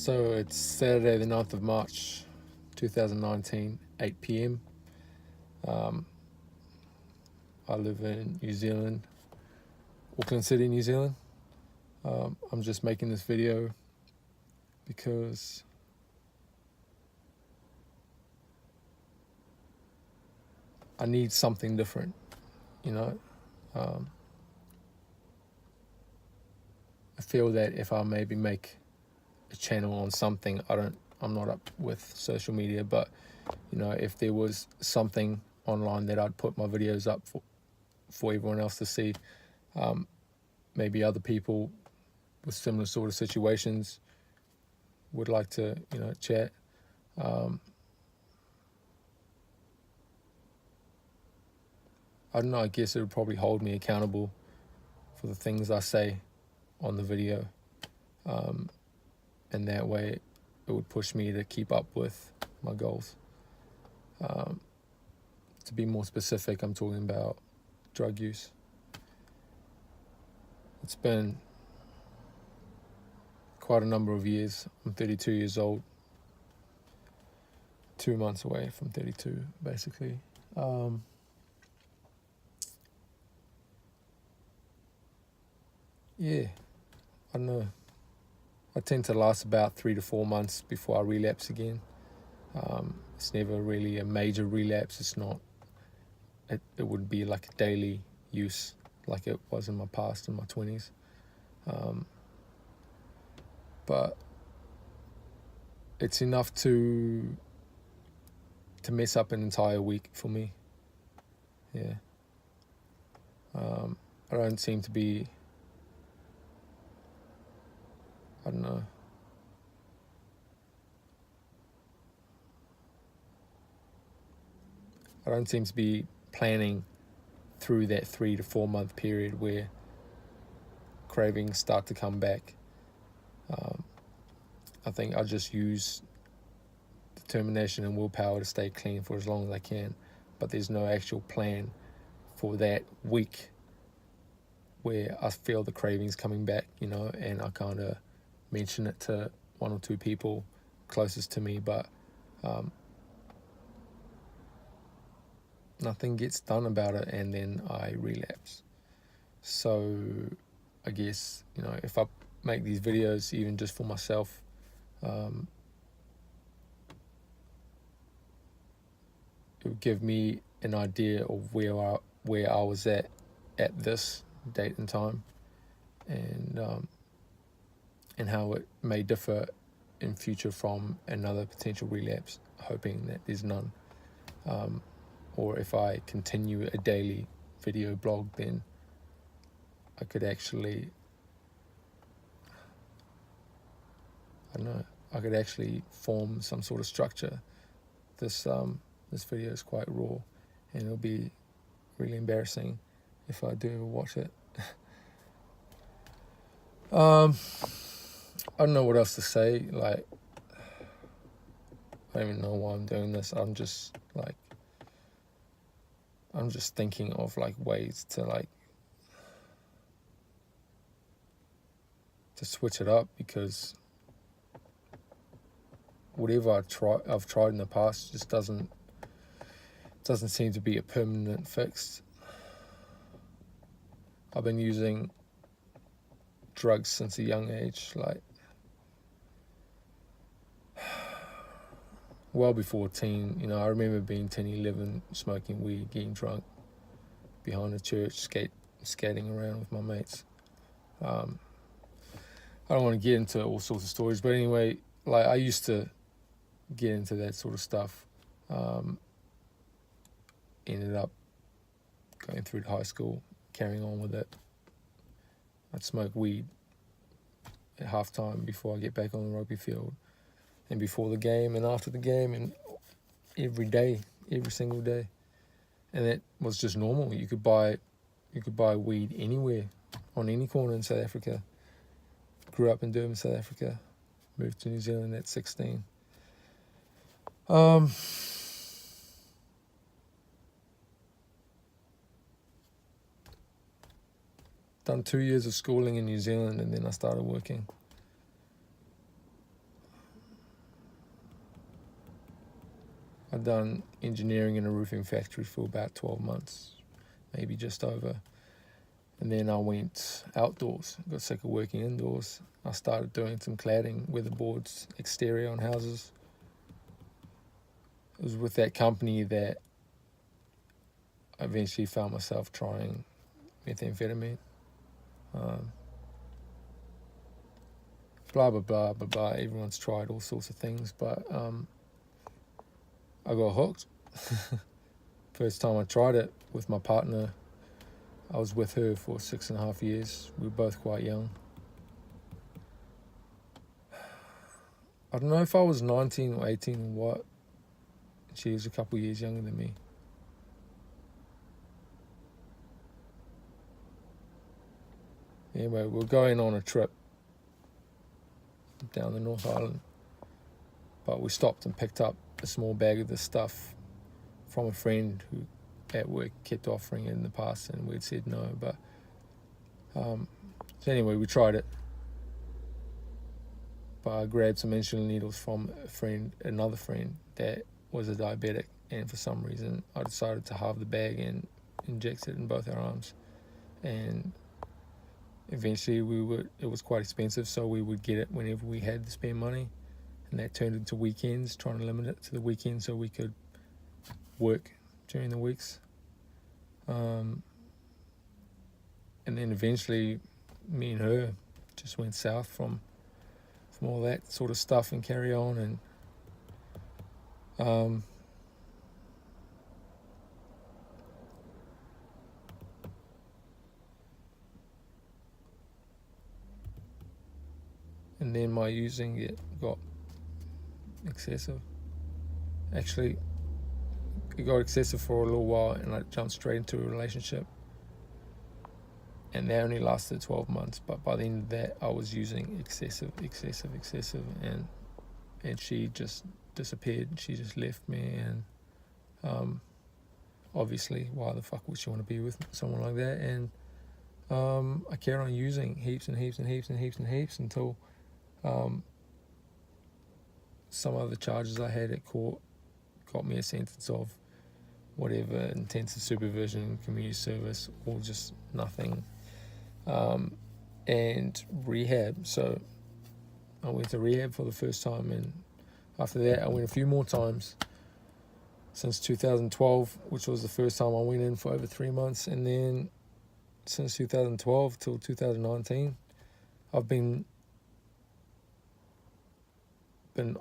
So it's Saturday the 9th of March 2019, 8 p.m. I live in New Zealand, Auckland City, New Zealand. I'm just making this video because I need something different, you know. I feel that if I maybe make a channel on something, I'm not up with social media, but you know, if there was something online that I'd put my videos up for everyone else to see, maybe other people with similar sort of situations would like to, you know, chat. I don't know, I guess it would probably hold me accountable for the things I say on the video. And that way it would push me to keep up with my goals. To be more specific, I'm talking about drug use. It's been quite a number of years. I'm 32 years old, 2 months away from 32, basically. Yeah, I don't know. I tend to last about 3 to 4 months before I relapse again. It's never really a major relapse. It's not, it would be like a daily use like it was in my past, in my 20s. But it's enough to mess up an entire week for me. Yeah. I don't seem to be, I don't know. I don't seem to be planning through that 3 to 4 month period where cravings start to come back. I think I just use determination and willpower to stay clean for as long as I can, but there's no actual plan for that week where I feel the cravings coming back, you know, and I kind of mention it to 1 or 2 people closest to me, but nothing gets done about it, and then I relapse. So I guess, you know, if I make these videos even just for myself, it would give me an idea of where I was at this date and time, and how it may differ in future from another potential relapse, hoping that there's none. Or if I continue a daily video blog, then I could actually, I don't know, I could actually form some sort of structure. This video is quite raw, and it'll be really embarrassing if I do ever watch it. I don't know what else to say. Like, I don't even know why I'm doing this. I'm just thinking of like ways to switch it up, because whatever I've tried in the past just doesn't seem to be a permanent fix. I've been using drugs since a young age, like well before teen. You know, I remember being 10, 11, smoking weed, getting drunk behind the church, skating around with my mates. I don't want to get into all sorts of stories, but anyway, like I used to get into that sort of stuff. Ended up going through to high school, carrying on with it. I'd smoke weed at halftime before I get back on the rugby field, and before the game, and after the game, and every day, every single day. And that was just normal. You could buy weed anywhere, on any corner in South Africa. Grew up in Durban, South Africa. Moved to New Zealand at 16. Done 2 years of schooling in New Zealand, and then I started working. I'd done engineering in a roofing factory for about 12 months, maybe just over. And then I went outdoors, got sick of working indoors. I started doing some cladding, weatherboards, exterior on houses. It was with that company that I eventually found myself trying methamphetamine. Blah, blah, blah, blah, blah. Everyone's tried all sorts of things, but I got hooked. First time I tried it with my partner, I was with her for 6.5 years. We were both quite young. I don't know if I was 19 or 18 or what. She was a couple of years younger than me. Anyway, we were going on a trip down the North Island, but we stopped and picked up a small bag of this stuff from a friend who at work kept offering it in the past, and we'd said no. But so anyway, we tried it. But I grabbed some insulin needles from another friend that was a diabetic, and for some reason I decided to halve the bag and inject it in both our arms. And eventually it was quite expensive, so we would get it whenever we had the spare money, and that turned into weekends, trying to limit it to the weekends so we could work during the weeks. And then eventually me and her just went south from all that sort of stuff and carry on. And and then my using it got excessive. Actually, it got excessive for a little while, and I jumped straight into a relationship. And that only lasted 12 months, but by the end of that, I was using excessive, and she just disappeared. She just left me, and obviously, why the fuck would she want to be with someone like that? And I carried on using heaps until some of the charges I had at court got me a sentence of whatever, intensive supervision, community service, or just nothing. And rehab. So I went to rehab for the first time, and after that I went a few more times since 2012, which was the first time I went in for over 3 months. And then since 2012 till 2019, I've been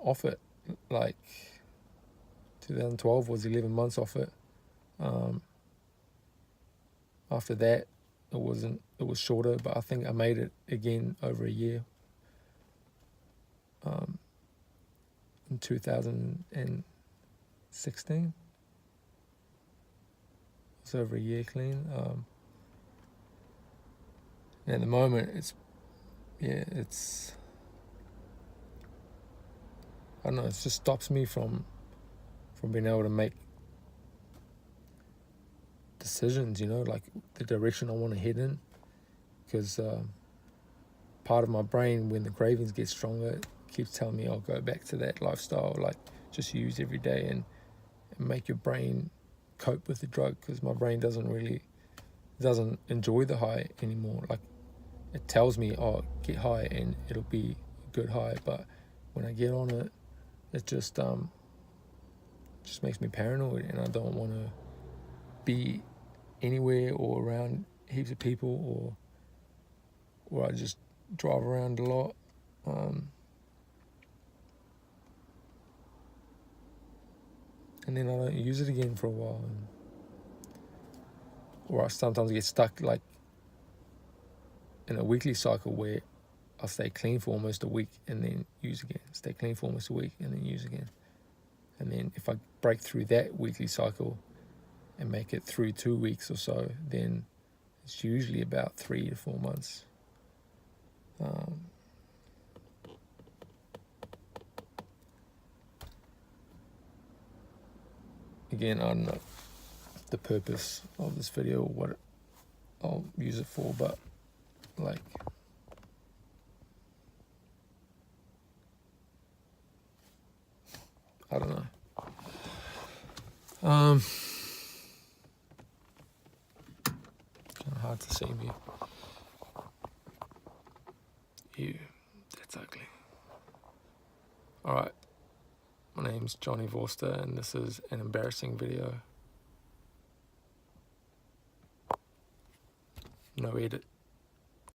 off it. Like 2012 was 11 months off it. After that, it was shorter, but I think I made it again over a year. In 2016, it was over a year clean. And at the moment, it's I don't know, it just stops me from being able to make decisions, like the direction I want to head in. Because part of my brain, when the cravings get stronger, keeps telling me I'll go back to that lifestyle, like just use every day and make your brain cope with the drug, because my brain doesn't enjoy the high anymore. Like, it tells me, oh, get high and it'll be a good high, but when I get on it, it just makes me paranoid, and I don't want to be anywhere or around heaps of people, or I just drive around a lot. And then I don't use it again for a while, or I sometimes get stuck like in a weekly cycle where I'll stay clean for almost a week and then use again, stay clean for almost a week and then use again. And then if I break through that weekly cycle and make it through 2 weeks or so, then it's usually about 3 to 4 months. Again, I don't know the purpose of this video, what I'll use it for, but like, I don't know. Kind of hard to see me. Ew, that's ugly. Alright, my name's Johnny Vorster and this is an embarrassing video. No edit.